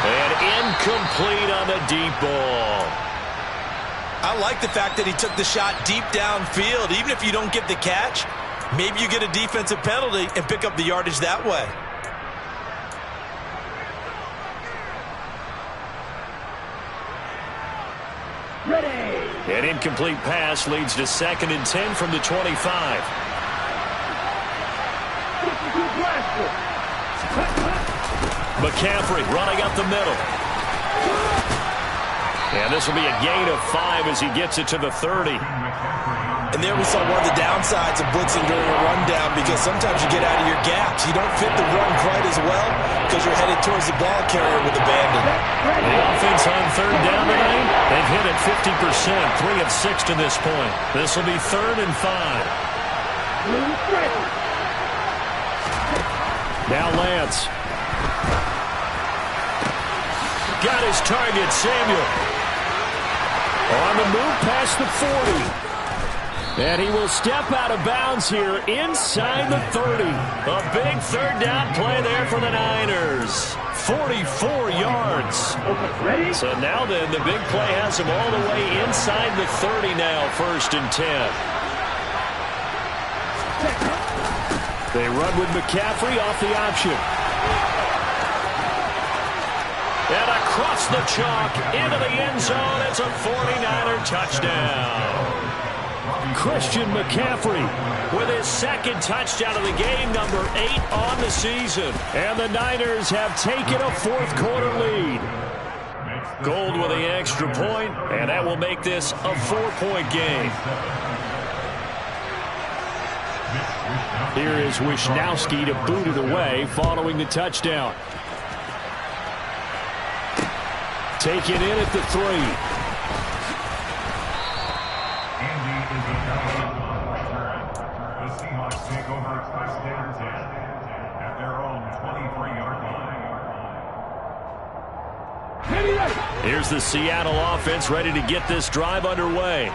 And incomplete on the deep ball. I like the fact that he took the shot deep downfield. Even if you don't get the catch, maybe you get a defensive penalty and pick up the yardage that way. An incomplete pass leads to 2nd and 10 from the 25. McCaffrey running up the middle. And this will be a gain of 5 as he gets it to the 30. And there we saw one of the downsides of blitzing during a rundown because sometimes you get out of your gaps. You don't fit the run quite as well because you're headed towards the ball carrier with abandon. The offense on 3rd down tonight, they've hit it 50%, 3 of 6 to this point. This will be 3rd and 5. Now Lance. Got his target, Samuel. On the move past the 40. And he will step out of bounds here inside the 30. A big 3rd down play there for the Niners. 44 yards. So now then, the big play has him all the way inside the 30 now, 1st and 10. They run with McCaffrey off the option. And across the chalk into the end zone. It's a 49er touchdown. Christian McCaffrey with his second touchdown of the game, number 8 on the season. And the Niners have taken a fourth-quarter lead. Gold with the extra point, and that will make this a 4-point game. Here is Wisnowski to boot it away following the touchdown. Take it in at the 3. The Seahawks take over first down 10 at their own 23-yard line. Here's the Seattle offense ready to get this drive underway.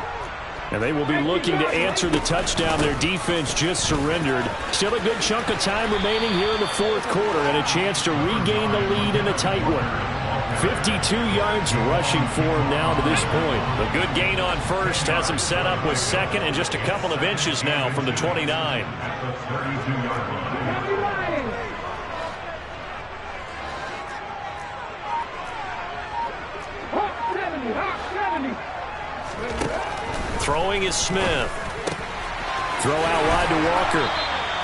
And they will be looking to answer the touchdown. Their defense just surrendered. Still a good chunk of time remaining here in the fourth quarter and a chance to regain the lead in a tight one. 52 yards rushing for him now to this point. The good gain on first has him set up with second and just a couple of inches now from the 29. At the 32-yard line. Throwing is Smith. Throw out wide to Walker.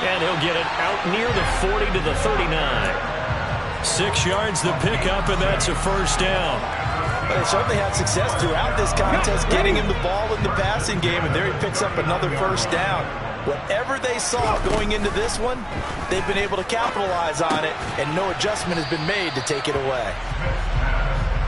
And he'll get it out near the 40 to the 39. 6 yards the pickup, and that's a first down. They certainly had success throughout this contest getting him the ball in the passing game, and there he picks up another first down. Whatever they saw going into this one, they've been able to capitalize on it, and no adjustment has been made to take it away.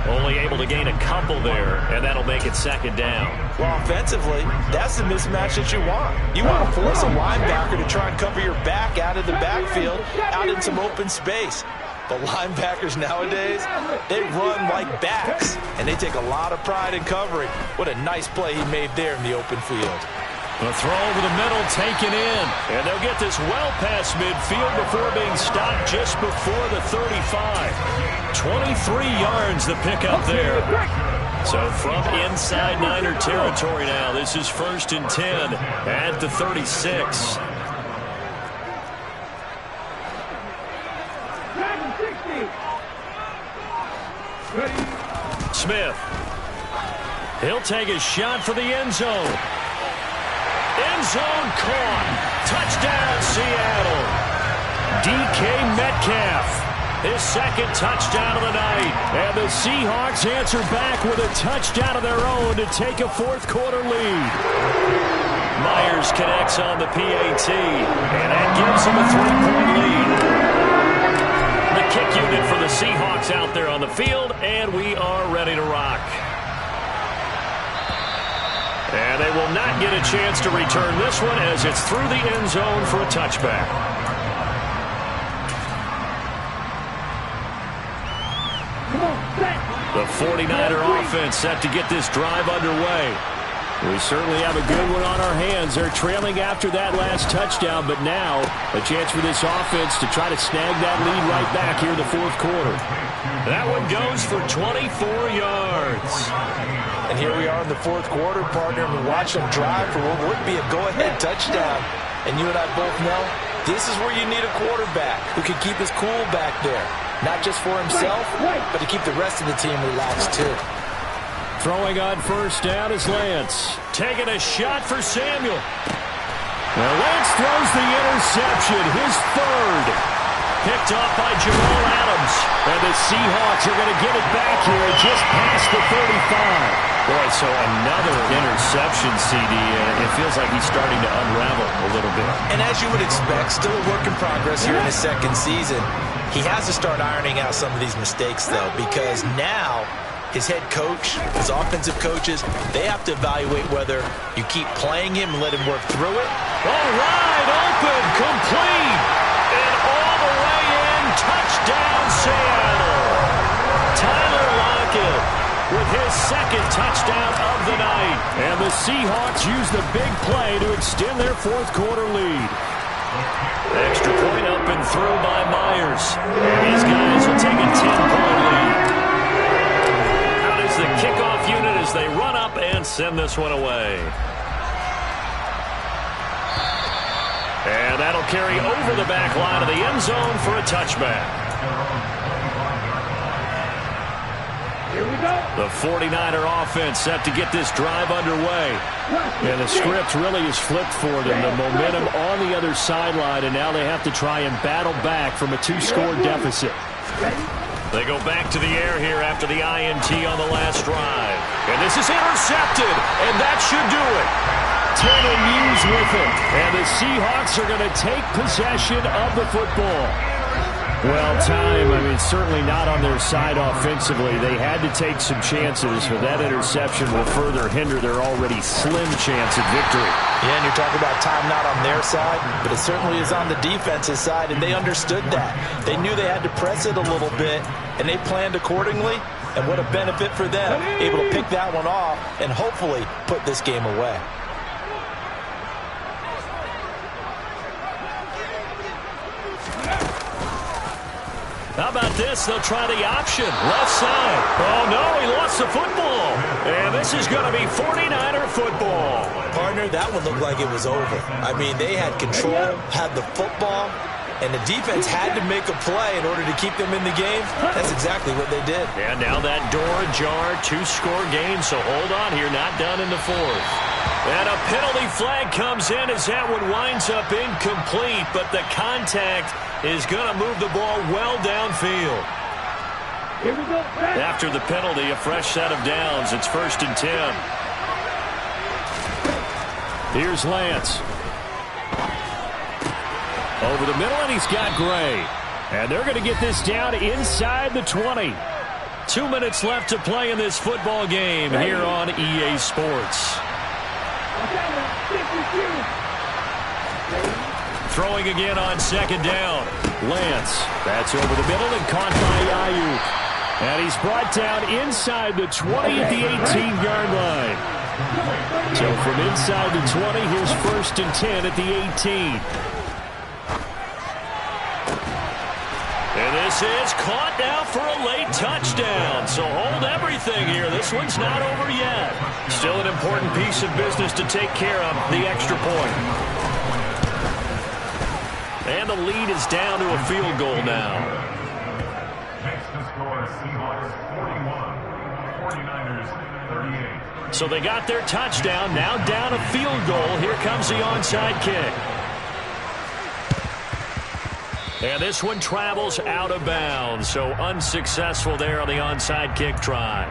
Only able to gain a couple there, and that'll make it second down. Well, offensively, that's the mismatch that you want. You want to force a linebacker to try and cover your back out of the backfield, out in some open space. But linebackers nowadays, they run like backs, and they take a lot of pride in covering. What a nice play he made there in the open field. The throw over the middle taken in, and they'll get this well past midfield before being stopped just before the 35. 23 yards the pickup there. So from inside Niner territory now, this is 1st and 10 at the 36. Smith. He'll take a shot for the end zone. End zone caught. Touchdown, Seattle. DK Metcalf. His second touchdown of the night. And the Seahawks answer back with a touchdown of their own to take a fourth-quarter lead. Myers connects on the PAT, and that gives him a 3-point lead. The kick unit for the Seahawks out there on the field, and we are ready to rock. And they will not get a chance to return this one as it's through the end zone for a touchback. The 49er offense set to get this drive underway. We certainly have a good one on our hands. They're trailing after that last touchdown, but now a chance for this offense to try to snag that lead right back here in the fourth quarter. That one goes for 24 yards. And here we are in the fourth quarter, partner, and we watch them drive for what would be a go-ahead touchdown. And you and I both know this is where you need a quarterback who can keep his cool back there. Not just for himself, but to keep the rest of the team relaxed too. Throwing on first down is Lance. Taking a shot for Samuel. Now Lance throws the interception, his third. Picked off by Jamal Adams. And the Seahawks are going to get it back here just past the 35. Boy, so another interception, CD, and it feels like he's starting to unravel a little bit. And as you would expect, still a work in progress here in his second season. He has to start ironing out some of these mistakes, though, because now his head coach, his offensive coaches, they have to evaluate whether you keep playing him and let him work through it. All right, open, complete, and all the way in, touchdown Seattle. Tyler Lockett with his second touchdown of the night. And the Seahawks use the big play to extend their fourth quarter lead. Extra point up and through by Myers. And these guys will take a 10-point lead. Out is the kickoff unit as they run up and send this one away. And that'll carry over the back line of the end zone for a touchback. Here we go. The 49er offense set to get this drive underway. And the script really is flipped for them. The momentum on the other sideline, and now they have to try and battle back from a 2-score deficit. They go back to the air here after the INT on the last drive. And this is intercepted, and that should do it. 10 and Hughes with it. And the Seahawks are going to take possession of the football. Well, certainly not on their side offensively. They had to take some chances, but that interception will further hinder their already slim chance at victory. Yeah, and you're talking about time not on their side, but it certainly is on the defense's side, and they understood that. They knew they had to press it a little bit, and they planned accordingly, and what a benefit for them, able to pick that one off and hopefully put this game away. How about this? They'll try the option. Left side. Oh, no, he lost the football. And this is going to be 49er football. Partner, that one looked like it was over. I mean, they had control, had the football, and the defense had to make a play in order to keep them in the game. That's exactly what they did. And now that door ajar, 2-score game, so hold on here, not done in the fourth. And a penalty flag comes in as that one winds up incomplete, but the contact is going to move the ball well downfield. Here we go. After the penalty, a fresh set of downs. It's 1st and 10. Here's Lance. Over the middle, and he's got Gray. And they're going to get this down inside the 20. 2 minutes left to play in this football game here on EA Sports. Throwing again on 2nd down. Lance. That's over the middle and caught by Ayuk. And he's brought down inside the 20 at the 18-yard line. So from inside the 20, here's 1st and 10 at the 18. And this is caught now for a late touchdown. So hold everything here. This one's not over yet. Still an important piece of business to take care of, the extra point. And the lead is down to a field goal now. Next to score, Seahawks 41, 49ers 38. So they got their touchdown, now down a field goal. Here comes the onside kick. And this one travels out of bounds, so unsuccessful there on the onside kick try.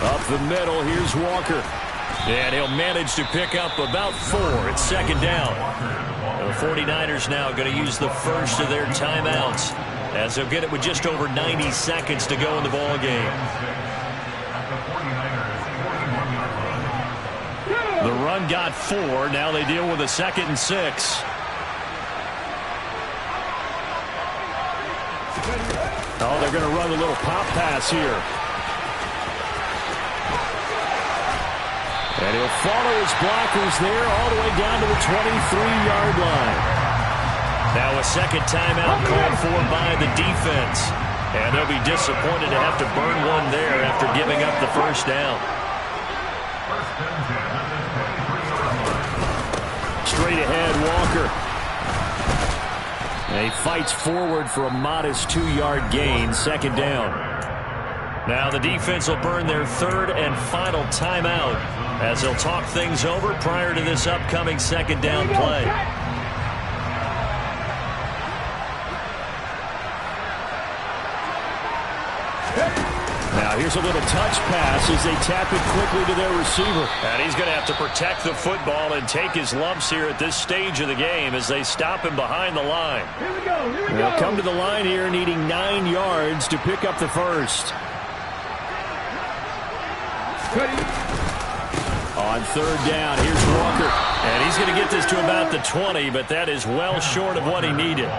Up the middle, here's Walker. And he'll manage to pick up about 4. It's 2nd down. The 49ers now going to use the first of their timeouts as they'll get it with just over 90 seconds to go in the ball game. The run got 4. Now they deal with a 2nd and 6. Oh, they're going to run a little pop pass here. And he'll follow his blockers there all the way down to the 23-yard line. Now a 2nd timeout called for by the defense. And they'll be disappointed to have to burn one there after giving up the 1st down. Straight ahead, Walker. And he fights forward for a modest 2-yard gain, 2nd down. Now the defense will burn their 3rd and final timeout as they'll talk things over prior to this upcoming 2nd down play. Now here's a little touch pass as they tap it quickly to their receiver. And he's going to have to protect the football and take his lumps here at this stage of the game as they stop him behind the line. Here we go. Here we go. They'll come to the line here needing 9 yards to pick up the 1st. On 3rd down, here's Walker. And he's going to get this to about the 20, but that is well short of what he needed.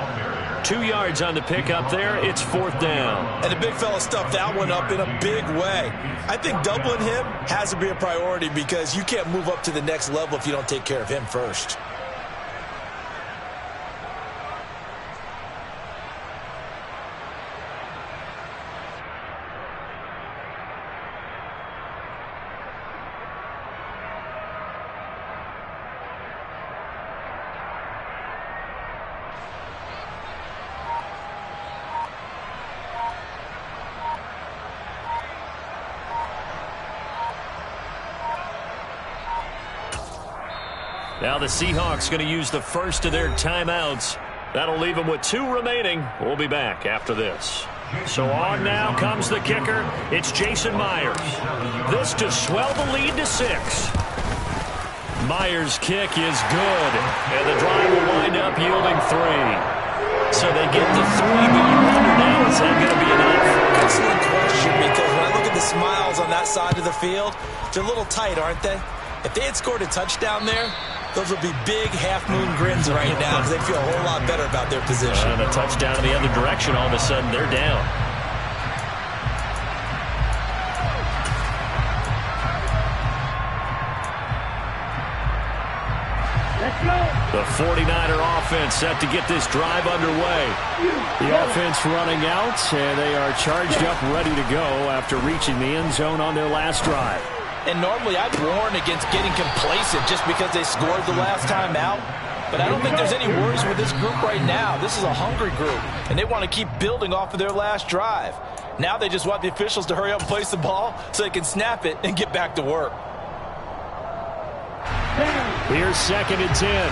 2 yards on the pickup there. It's 4th down. And the big fella stuffed that one up in a big way. I think doubling him has to be a priority because you can't move up to the next level if you don't take care of him first. Now the Seahawks going to use the first of their timeouts. That'll leave them with 2 remaining. We'll be back after this. So on now comes the kicker. It's Jason Myers. This to swell the lead to 6. Myers' kick is good, and the drive will wind up yielding 3. So they get the 3, but you wonder now, is that going to be enough? Excellent question, because when I look at the smiles on that side of the field, they're a little tight, aren't they? If they had scored a touchdown there, those would be big half-moon grins right now because they feel a whole lot better about their position. And a touchdown in the other direction, all of a sudden they're down. Let's go. The 49er offense set to get this drive underway. The offense running out, and they are charged up, ready to go after reaching the end zone on their last drive. And normally I'd warn against getting complacent just because they scored the last time out. But I don't think there's any worries with this group right now. This is a hungry group, and they want to keep building off of their last drive. Now they just want the officials to hurry up and place the ball so they can snap it and get back to work. Here's 2nd and 10.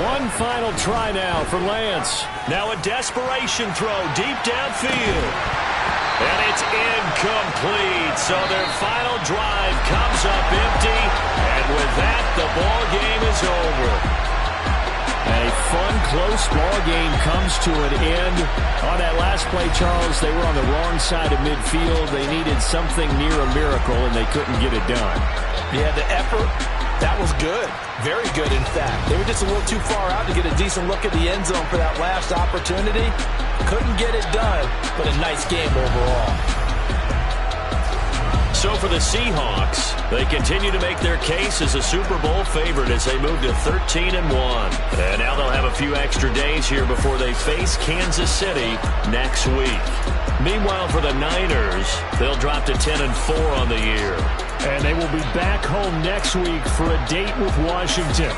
One final try now for Lance. Now a desperation throw deep downfield. And it's incomplete. So their final drive comes up empty. And with that, the ball game is over. A fun, close ball game comes to an end. On that last play, Charles, they were on the wrong side of midfield. They needed something near a miracle, and they couldn't get it done. Yeah, the effort, that was good. Very good, in fact. They were just a little too far out to get a decent look at the end zone for that last opportunity. Couldn't get it done, but a nice game overall. So for the Seahawks, they continue to make their case as a Super Bowl favorite as they move to 13-1. And now they'll have a few extra days here before they face Kansas City next week. Meanwhile, for the Niners, they'll drop to 10-4 on the year. And they will be back home next week for a date with Washington.